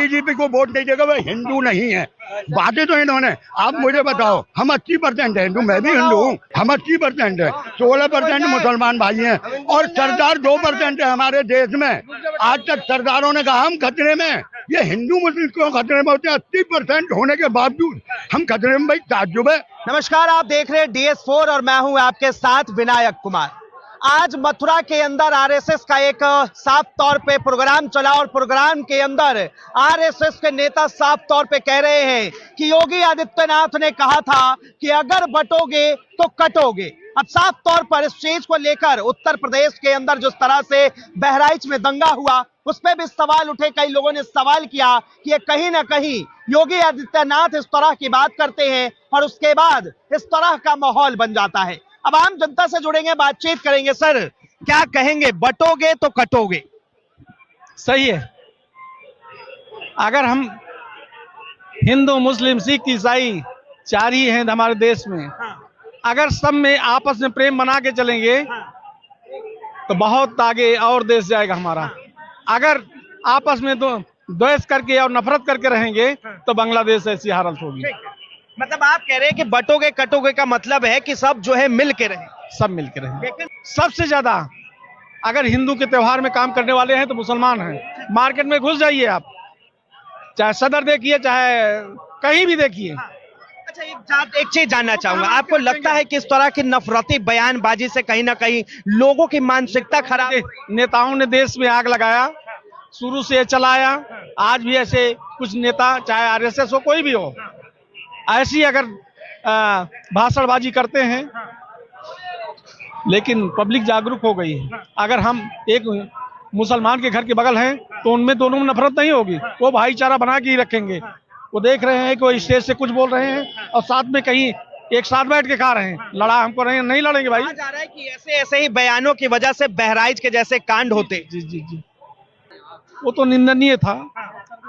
BJP को vote नहीं देगा वो हिंदू नहीं है। बातें तो इन्होंने, आप मुझे बताओ, हम 80% है हिंदू, मैं भी हिंदू हूँ, हम 80% है, 16% मुसलमान भाई हैं और सरदार 2% है हमारे देश में। आज तक सरदारों ने कहा हम खतरे में, ये हिंदू मुस्लिम क्यों खतरे में होते हैं? 80% होने के बावजूद हम खतरे में, भाई ताज्जुब है। नमस्कार, आप देख रहे हैं DS4 और मैं हूं आपके साथ विनायक कुमार। आज मथुरा के अंदर आरएसएस का एक साफ तौर पे प्रोग्राम चला और प्रोग्राम के अंदर आरएसएस के नेता साफ तौर पे कह रहे हैं कि योगी आदित्यनाथ ने कहा था कि अगर बटोगे तो कटोगे। अब साफ तौर पर इस चीज को लेकर उत्तर प्रदेश के अंदर जिस तरह से बहराइच में दंगा हुआ उस पर भी सवाल उठे। कई लोगों ने सवाल किया कि ये कहीं ना कहीं योगी आदित्यनाथ इस तरह की बात करते हैं और उसके बाद इस तरह का माहौल बन जाता है। अब आम जनता से जुड़ेंगे, बातचीत करेंगे। सर, क्या कहेंगे, बटोगे तो कटोगे? सही है। अगर हम हिंदू मुस्लिम सिख ईसाई चार ही हैं हमारे देश में, अगर सब में आपस में प्रेम बना के चलेंगे तो बहुत आगे और देश जाएगा हमारा। अगर आपस में तो द्वेष करके और नफरत करके रहेंगे तो बांग्लादेश ऐसी हालत होगी। मतलब आप कह रहे हैं कि बटोगे कटोगे का मतलब है कि सब जो है मिल के रहे, सब मिल के रहें। लेकिन सबसे ज्यादा अगर हिंदू के त्योहार में काम करने वाले हैं तो मुसलमान हैं। मार्केट में घुस जाइए आप, चाहे सदर देखिए चाहे कहीं भी देखिए। अच्छा, एक चीज जानना चाहूंगा, आपको लगता है कि इस तरह की नफरती बयानबाजी से कहीं ना कहीं लोगों की मानसिकता खराब? नेताओं ने देश में आग लगाया, शुरू से चलाया, आज भी ऐसे कुछ नेता चाहे आरएसएस हो कोई भी हो ऐसी अगर भाषणबाजी करते हैं, लेकिन पब्लिक जागरूक हो गई है। अगर हम एक मुसलमान के घर के बगल हैं तो उनमें दोनों में नफरत नहीं होगी, वो भाईचारा बना के ही रखेंगे। वो देख रहे हैं कि वो स्टेज से कुछ बोल रहे हैं और साथ में कहीं एक साथ बैठ के खा रहे हैं। लड़ा हमको नहीं लड़ेंगे भाई। जा रहा है कि ऐसे ही बयानों की वजह से बहराइच के जैसे कांड होते। जी जी जी, वो तो निंदनीय था,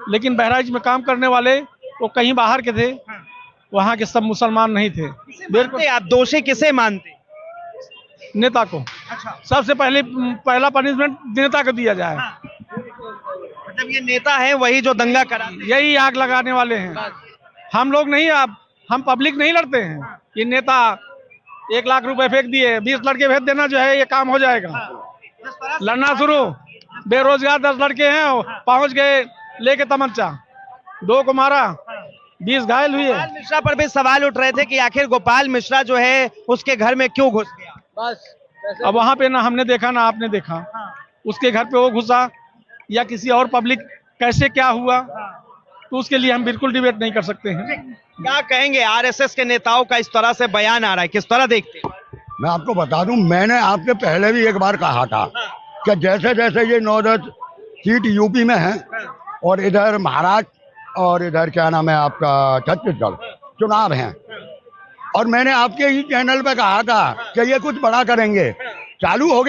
लेकिन बहराइच में काम करने वाले वो कहीं बाहर के थे, वहां के सब मुसलमान नहीं थे। बिल्कुल। आप दोषी किसे मानते? नेता को। अच्छा। सबसे पहला पनिशमेंट नेता को दिया जाए। मतलब ये नेता है वही जो दंगा करा, यही आग लगाने वाले हैं। हम लोग नहीं, हम पब्लिक नहीं लड़ते हैं। ये नेता 1 लाख रुपए फेंक दिए, 20 लड़के भेज देना जो है ये काम हो जाएगा। लड़ना शुरू, बेरोजगार 10 लड़के हैं, पहुंच गए लेके तमंचा, 2 को मारा, 20 घायल हुए। गोपाल मिश्रा पर भी सवाल उठ रहे थे कि आखिर गोपाल मिश्रा जो है उसके घर में क्यों घुस गया? बस अब वहां पे ना हमने देखा ना आपने देखा, उसके घर पे वो घुसा या किसी और पब्लिक कैसे क्या हुआ, तो उसके लिए हम बिल्कुल डिबेट नहीं कर सकते हैं। क्या कहेंगे, आरएसएस के नेताओं का इस तरह से बयान आ रहा है, किस तरह देखते हैं? मैं आपको बता दूं, मैंने आपसे पहले भी एक बार कहा था कि जैसे जैसे ये 9-10 सीट यूपी में है और इधर महाराष्ट्र और इधर क्या नाम है आपका छत्तीसगढ़ चुनाव हैं, और मैंने आपके ही चैनल पे कहा था कि ये कुछ बड़ा करेंगे। चालू हो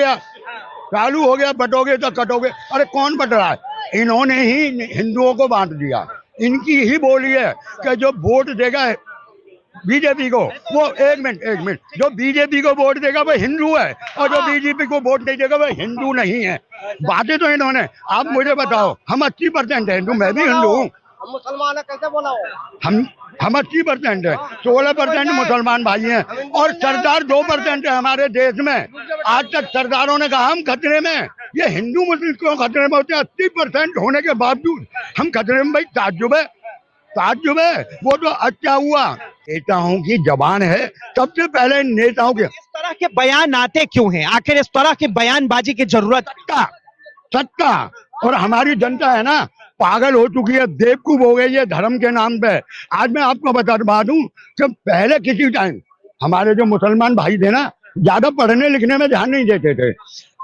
गया, बटोगे तो कटोगे। अरे कौन बट रहा है? इन्होंने ही हिंदुओं को बांट दिया। इनकी ही बोली है कि जो वोट देगा बीजेपी को, वो एक मिनट, जो बीजेपी को वोट देगा वो हिंदू है और जो बीजेपी को वोट नहीं देगा वो हिंदू नहीं है। बातें तो इन्होंने, आप मुझे बताओ, हम 80% है हिंदू, मैं भी हिंदू हूँ, मुसलमान कैसे बोला? हम 80% है, 16% मुसलमान भाई हैं और सरदार 2% है हमारे देश में। आज तक सरदारों ने कहा हम खतरे में, ये हिंदू मुस्लिम क्यों खतरे में होते हैं? 80% होने के बावजूद हम खतरे में, भाई ताज्जुब है। वो तो अच्छा हुआ, नेताओं की जबान है, सबसे पहले नेताओं के। इस तरह के बयान आते क्यों हैं? आखिर इस तरह की बयानबाजी की जरूरत? सत्ता और हमारी जनता है ना पागल हो चुकी है, बेवकूफ हो गई है धर्म के नाम पे। आज मैं आपको बता दूं कि पहले किसी टाइम हमारे जो मुसलमान भाई थे ना, ज्यादा पढ़ने लिखने में ध्यान नहीं देते थे।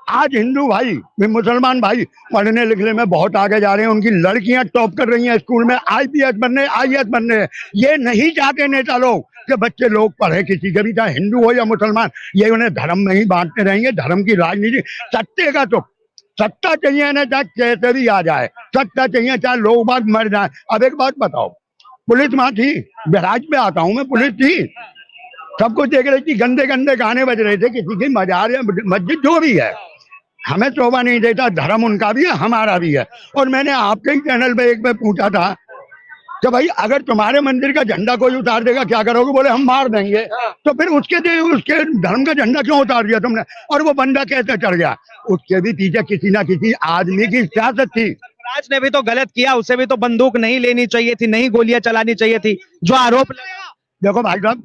आज हिंदू भाई, मुसलमान भाई पढ़ने लिखने में बहुत आगे जा रहे हैं। उनकी लड़कियां टॉप कर रही हैं स्कूल में, IPS बनने, IAS बनने। ये नहीं चाहते नेता लोग कि बच्चे लोग पढ़े, किसी के भी, चाहे हिंदू हो या मुसलमान। ये उन्हें धर्म में ही बांटते रहेंगे। धर्म की राजनीति, सत्ते का तो सत्ता चाहिए ना, चाहे कैसे भी आ जाए, सत्ता चाहिए, चाहे लोग बाग मर जाए। अब एक बात बताओ, पुलिस वहां थी, बहराइच में आता हूँ मैं, पुलिस थी, सब कुछ देख रही थी, गंदे गाने बज रहे थे, किसी की मजार या मस्जिद जो भी है, हमें शोभा नहीं देता। धर्म उनका भी है, हमारा भी है। और मैंने आपके ही चैनल पे एक पे पूछा था कि भाई अगर तुम्हारे मंदिर का झंडा कोई उतार देगा क्या करोगे? बोले हम मार देंगे। तो फिर उसके धर्म का झंडा क्यों उतार दिया तुमने? और वो बंदा कैसे चढ़ गया? उसके भी पीछे किसी ना किसी आदमी की सियासत थी। राज ने भी तो गलत किया, उसे भी तो बंदूक नहीं लेनी चाहिए थी, नहीं गोलियां चलानी चाहिए थी, जो आरोप देखो भाई साहब,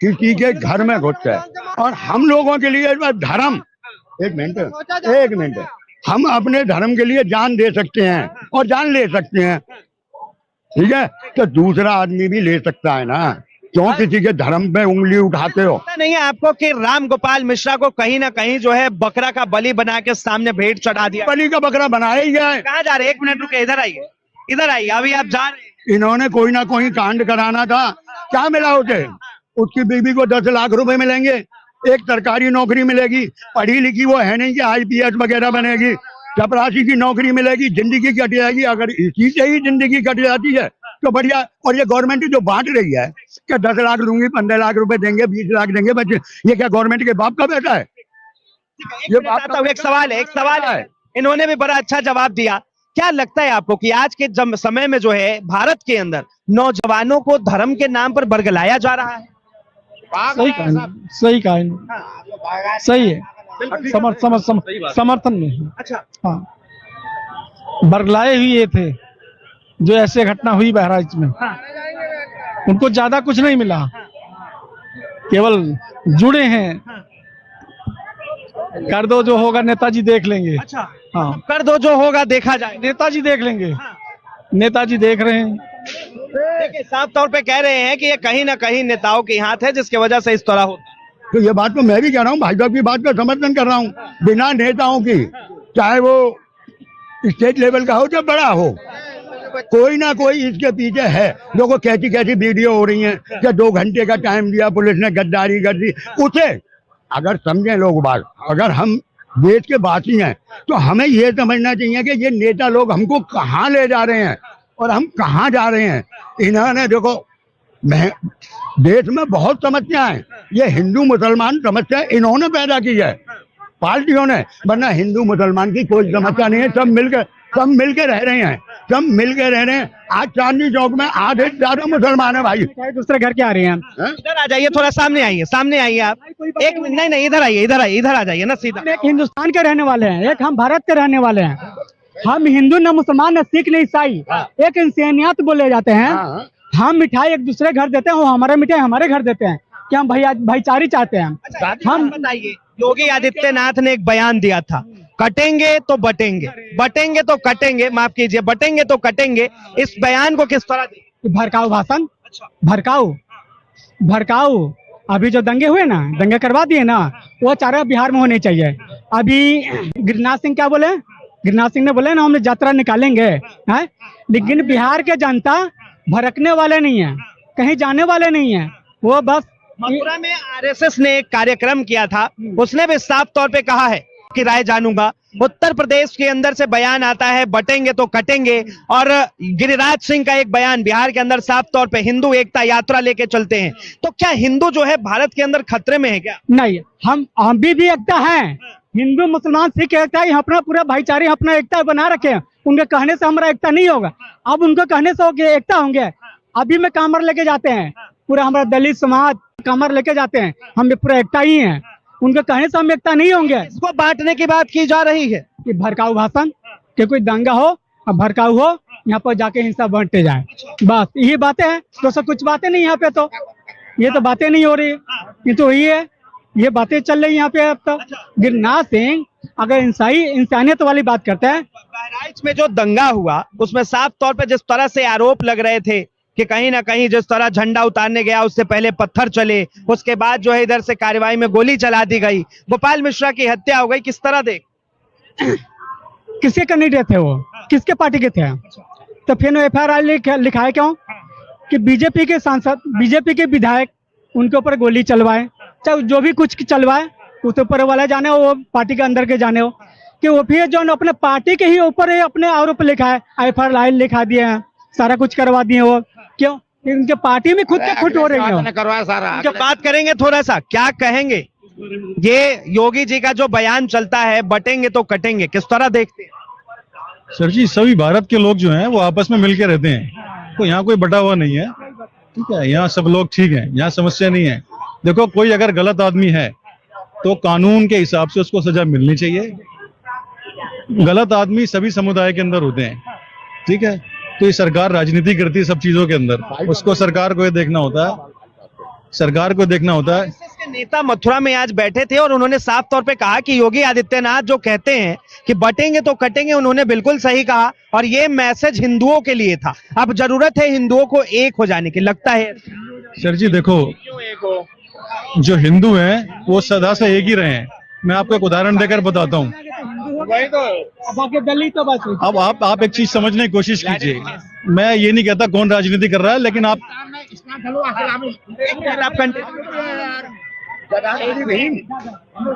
किसी के घर में घुस है और हम लोगों के लिए धर्म, एक मिनट, हम अपने धर्म के लिए जान दे सकते हैं और जान ले सकते हैं, ठीक है? तो दूसरा आदमी भी ले सकता है ना। क्यों किसी के धर्म पे उंगली उठाते हो? पता नहीं है आपको कि राम गोपाल मिश्रा को कहीं ना कहीं जो है बकरा का बलि बना के सामने भेंट चढ़ा दिया। बलि का बकरा बनाया ही गया है। कहाँ जा रहे हैं? 1 मिनट रुके, इधर आइए, इधर आइए, अभी आप जा रहे हैं। इन्होंने कोई ना कोई कांड कराना था, क्या मिला उसे? उसकी बीवी को 10 लाख रुपए मिलेंगे, एक सरकारी नौकरी मिलेगी, पढ़ी लिखी वो है नहीं कि IPS वगैरह बनेगी, चपरासी की नौकरी मिलेगी, जिंदगी कट जाएगी। अगर इसी से ही जिंदगी कट जाती है तो बढ़िया। और ये गवर्नमेंट जो बांट रही है कि 10 लाख दूंगी, 15 लाख रुपए देंगे, 20 लाख देंगे बच्चे, ये क्या गवर्नमेंट के बाप का बेटा है? ये एक सवाल है, इन्होंने भी बड़ा अच्छा जवाब दिया। क्या लगता है आपको कि आज के समय में जो है भारत के अंदर नौजवानों को धर्म के नाम पर बरगलाया जा रहा है? सही कहा, सही है, समर्थन में है। अच्छा, हाँ, बरगलाए हुए ये थे जो ऐसे घटना हुई बहराइच में, उनको ज्यादा कुछ नहीं मिला, केवल जुड़े हैं। कर दो जो होगा नेताजी देख लेंगे। अच्छा, हाँ, कर दो जो होगा देखा जाए, नेताजी देख लेंगे। नेताजी देख रहे हैं। देखिए साफ तौर पे कह रहे हैं कि ये कहीं ना कहीं नेताओं के हाथ है जिसकी वजह से इस तरह होता है। तो ये बात तो मैं भी कह रहा हूँ, भाई साहब की बात का समर्थन कर रहा हूँ। बिना नेताओं की, चाहे वो स्टेट लेवल का हो चाहे बड़ा हो, कोई ना कोई इसके पीछे है। देखो कैसी कैसी वीडियो हो रही हैं कि 2 घंटे का टाइम दिया पुलिस ने, गद्दारी कर दी। उसे अगर समझे लोग बात, अगर हम देश के वासी हैं तो हमें ये समझना चाहिए कि ये नेता लोग हमको कहाँ ले जा रहे हैं और हम कहाँ जा रहे हैं। इन्होंने देखो, देश में बहुत समस्या है, ये हिंदू मुसलमान समस्या इन्होंने पैदा की है, पार्टियों ने, वरना हिंदू मुसलमान की कोई समस्या नहीं है। सब मिलकर रह रहे हैं, सब मिलकर रह रहे हैं। आज चांदनी चौक में आधे से ज्यादा मुसलमान है भाई। दूसरे घर के आ रहे हैं। इधर आ जाइए, थोड़ा सामने आइए आप। एक मिनट, नहीं इधर आइए, इधर आ जाइए ना सीधा। एक हिंदुस्तान के रहने वाले हैं, एक हम भारत के रहने वाले हैं। हम हिंदू न मुसलमान न सिख न ईसाई, एक इंसानियत बोले जाते हैं। हम मिठाई एक दूसरे घर देते हैं, वो हमारे मिठाई हमारे घर देते हैं। क्या हम भाईचारी चाहते हैं? हम बताइए, योगी आदित्यनाथ ने एक बयान दिया था, कटेंगे तो बटेंगे, बटेंगे तो कटेंगे, माफ कीजिए, बटेंगे तो कटेंगे। इस बयान को किस तरह देखते? भड़काऊ भाषण, भड़काऊ। अभी जो दंगे हुए ना, दंगे करवा दिए ना, वो चारा बिहार में होने चाहिए। अभी गिरिराज सिंह क्या बोले? गिरिराज सिंह ने बोले ना हम यात्रा निकालेंगे, है? लेकिन बिहार के जनता भड़कने वाले नहीं है, कहीं जाने वाले नहीं है। वो बस मथुरा में RSS ने एक कार्यक्रम किया था, उसने भी साफ तौर पे कहा है कि राय जानूंगा। उत्तर प्रदेश के अंदर से बयान आता है बटेंगे तो कटेंगे, और गिरिराज सिंह का एक बयान बिहार के अंदर साफ तौर पे हिंदू एकता यात्रा लेके चलते हैं। तो क्या हिंदू जो है भारत के अंदर खतरे में है क्या? नहीं, हम भी एकता है। हिंदू मुसलमान सिख एकता ही, अपना पूरा भाईचारे अपना एकता बना रखे हैं। उनके कहने से हमारा एकता नहीं होगा, अब उनको कहने से एकता होंगे। अभी में कामर लेके जाते हैं, पूरा हमारा दलित समाज कामर लेके जाते हैं, हम पूरा एकता ही हैं। उनके कहने से हम एकता नहीं होंगे। इसको बांटने की बात की जा रही है कि भड़काऊ भाषण, कि कोई दंगा हो और भड़काऊ हो, यहाँ पर जाके हिंसा बांटते जाए, बस यही बातें हैं। तो सब कुछ बातें नहीं यहाँ पे, तो ये तो बातें नहीं हो रही, ये तो वही है, ये बातें चल रही यहाँ पे। अब तो गिरिराज सिंह अगर इंसानियत वाली बात करते हैं। बहराइच में जो दंगा हुआ उसमें साफ तौर पे जिस तरह से आरोप लग रहे थे कि कहीं ना कहीं जिस तरह झंडा उतारने गया उससे पहले पत्थर चले, उसके बाद जो है इधर से कार्रवाई में गोली चला दी गई, गोपाल मिश्रा की हत्या हो गई, किस तरह देख? किसके कैंडिडेट थे वो, किसके पार्टी के थे? तो फिर FIR लिखा है क्यों कि बीजेपी के सांसद, बीजेपी के विधायक उनके ऊपर गोली चलवाए, चाहे जो भी कुछ चलवाए, उसके ऊपर वाला जाने हो, वो पार्टी के अंदर के जाने हो, कि वो फिर जो अपने पार्टी के ही ऊपर अपने आरोप लिखा है, FIR लिखा दिए हैं, सारा कुछ करवा दिए वो। क्यों? उनके पार्टी में खुद के खुद हो रही है। बात करेंगे थोड़ा सा, क्या कहेंगे ये योगी जी का जो बयान चलता है, बटेंगे तो कटेंगे, किस तरह देखते हैं? सर जी, सभी भारत के लोग जो हैं वो आपस में मिलके रहते हैं, तो यहाँ कोई बटा हुआ नहीं है। ठीक है, यहाँ सब लोग ठीक हैं, यहाँ समस्या नहीं है। देखो, कोई अगर गलत आदमी है तो कानून के हिसाब से उसको सजा मिलनी चाहिए। गलत आदमी सभी समुदाय के अंदर होते हैं। ठीक है, तो ये सरकार राजनीति करती है सब चीजों के अंदर, उसको सरकार को ये देखना होता है, सरकार को देखना होता है। आरएसएस के नेता मथुरा में आज बैठे थे और उन्होंने साफ तौर पे कहा कि योगी आदित्यनाथ जो कहते हैं कि बटेंगे तो कटेंगे, उन्होंने बिल्कुल सही कहा और ये मैसेज हिंदुओं के लिए था। अब जरूरत है हिंदुओं को एक हो जाने की, लगता है? सर जी देखो, क्यों एक हो? जो हिंदू हैं वो सदा से एक ही रहे हैं। मैं आपको एक उदाहरण देकर बताता हूँ। वही तो, अब आप एक चीज समझने की कोशिश कीजिए। मैं ये नहीं कहता कौन राजनीति कर रहा है, लेकिन आप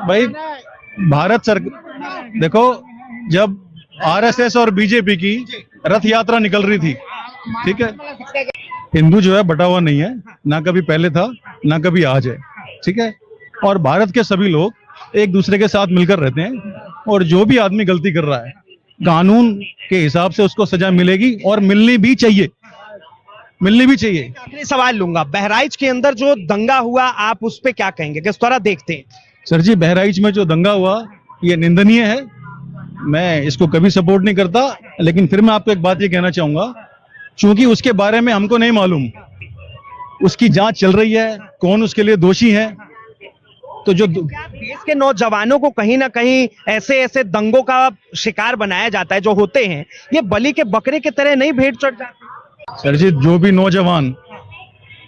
भाई, भारत सरकार देखो, जब आरएसएस और बीजेपी की रथ यात्रा निकल रही थी, ठीक है, हिंदू जो है बटा हुआ नहीं है, ना कभी पहले था ना कभी आज है। ठीक है, और भारत के सभी लोग एक दूसरे के साथ मिलकर रहते हैं, और जो भी आदमी गलती कर रहा है कानून के हिसाब से उसको सजा मिलेगी और मिलनी भी चाहिए, मिलनी भी चाहिए। आखिरी सवाल लूंगा, बहराइच के अंदर जो दंगा हुआ, आप उस पे क्या कहेंगे, किस तरह देखते हैं? सर जी, बहराइच में जो दंगा हुआ ये निंदनीय है, मैं इसको कभी सपोर्ट नहीं करता। लेकिन फिर मैं आपको एक बात ये कहना चाहूंगा, चूंकि उसके बारे में हमको नहीं मालूम, उसकी जांच चल रही है, कौन उसके लिए दोषी है, तो जो देश के नौजवानों को कहीं ना कहीं ऐसे ऐसे दंगों का शिकार बनाया जाता है जो होते हैं, ये बलि के बकरे की तरह नहीं भेंट चढ़ जाते? सर जी, जो भी नौजवान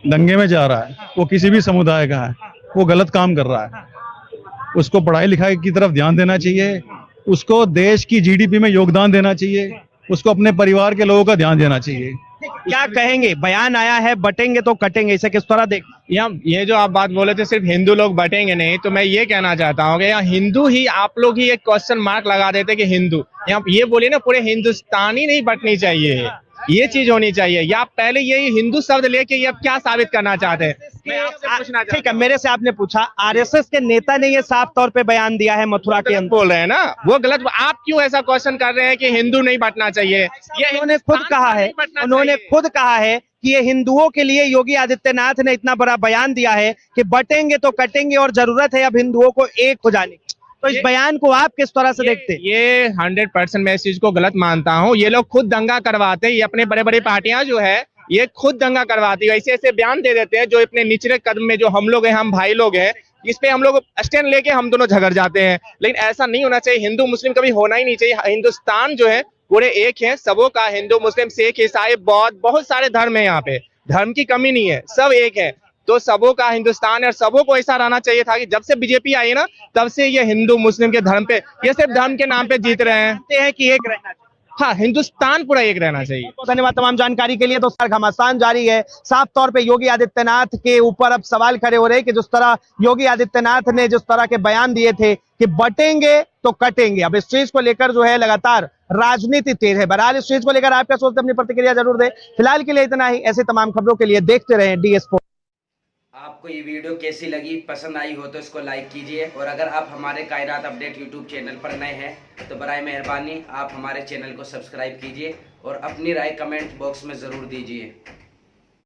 दंगे में जा रहा है वो किसी भी समुदाय का है, वो गलत काम कर रहा है। उसको पढ़ाई लिखाई की तरफ ध्यान देना चाहिए, उसको देश की जीडीपी में योगदान देना चाहिए, उसको अपने परिवार के लोगों का ध्यान देना चाहिए। क्या कहेंगे, बयान आया है बटेंगे तो कटेंगे, इसे किस तरह देख? ये जो आप बात बोले थे सिर्फ हिंदू लोग बटेंगे नहीं, तो मैं ये कहना चाहता हूँ कि यहाँ हिंदू ही, आप लोग ही एक क्वेश्चन मार्क लगा देते कि हिंदू, यहाँ ये बोलिए ना पूरे हिंदुस्तानी नहीं बटनी चाहिए, ये चीज होनी चाहिए। या आप पहले यही हिंदू शब्द लेके ये आप क्या साबित करना चाहते हैं? मैं आपसे पूछना ठीक है, मेरे से आपने पूछा, आरएसएस के नेता ने ये साफ तौर पे बयान दिया है मथुरा के अंदर, बोल रहे हैं ना, वो गलत। आप क्यों ऐसा क्वेश्चन कर रहे हैं कि हिंदू नहीं बटना चाहिए? ये उन्होंने खुद कहा है, उन्होंने खुद कहा है कि ये हिंदुओं के लिए योगी आदित्यनाथ ने इतना बड़ा बयान दिया है कि बटेंगे तो कटेंगे और जरूरत है अब हिंदुओं को एक हो जाने की। तो इस बयान को आप किस तरह से देखते हैं? ये 100% मैं इस चीज को गलत मानता हूँ। ये लोग खुद दंगा करवाते हैं, ये अपने बड़े बड़े पार्टियां जो है ये खुद दंगा करवाती है, ऐसे ऐसे बयान दे देते हैं जो अपने निचले कदम में जो हम लोग हैं, हम भाई लोग हैं, इस पे हम लोग स्टैंड लेके हम दोनों झगड़ जाते हैं। लेकिन ऐसा नहीं होना चाहिए, हिंदू मुस्लिम कभी होना ही नहीं चाहिए। हिंदुस्तान जो है पूरे एक है, सबों का, हिंदू मुस्लिम सिख ईसाई बौद्ध, बहुत सारे धर्म है, यहाँ पे धर्म की कमी नहीं है, सब एक है। तो सबों का हिंदुस्तान है और सबों को ऐसा रहना चाहिए था कि जब से बीजेपी आई है ना, तब से ये हिंदू मुस्लिम के धर्म पे, ये सिर्फ धर्म के नाम पे जीत रहे हैं कि एक रहना चाहिए। हाँ, हिंदुस्तान पूरा एक रहना चाहिए। तो धन्यवाद तमाम जानकारी के लिए। तो सर घमासान जारी है, साफ तौर पे योगी आदित्यनाथ के ऊपर अब सवाल खड़े हो रहे हैं कि जिस तरह योगी आदित्यनाथ ने जिस तरह के बयान दिए थे कि बटेंगे तो कटेंगे, अब इस चीज को लेकर जो है लगातार राजनीति तेज है। बहरहाल इस चीज को लेकर आप क्या सोचते हैं, अपनी प्रतिक्रिया जरूर दें। फिलहाल के लिए इतना ही, ऐसे तमाम खबरों के लिए देखते रहें DS4। आपको ये वीडियो कैसी लगी, पसंद आई हो तो इसको लाइक कीजिए, और अगर आप हमारे कायनात अपडेट यूट्यूब चैनल पर नए हैं तो बराए मेहरबानी आप हमारे चैनल को सब्सक्राइब कीजिए और अपनी राय कमेंट बॉक्स में ज़रूर दीजिए।